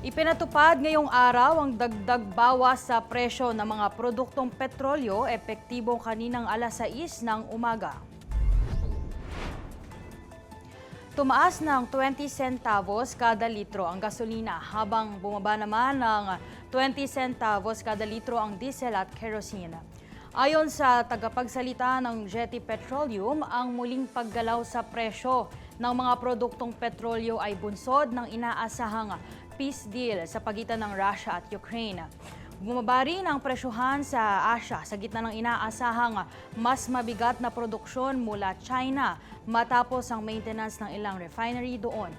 Ipinatupad ngayong araw ang dagdag bawas sa presyo ng mga produktong petrolyo epektibo kaninang alas 6 ng umaga. Tumaas ng 20 centavos kada litro ang gasolina habang bumaba naman ng 20 centavos kada litro ang diesel at kerosene. Ayon sa tagapagsalita ng Getty Petroleum, ang muling paggalaw sa presyo ng mga produktong petrolyo ay bunsod ng inaasahang peace deal sa pagitan ng Russia at Ukraine. Bumaba rin ang presyohan sa Asia sa gitna ng inaasahang mas mabigat na produksyon mula China matapos ang maintenance ng ilang refinery doon.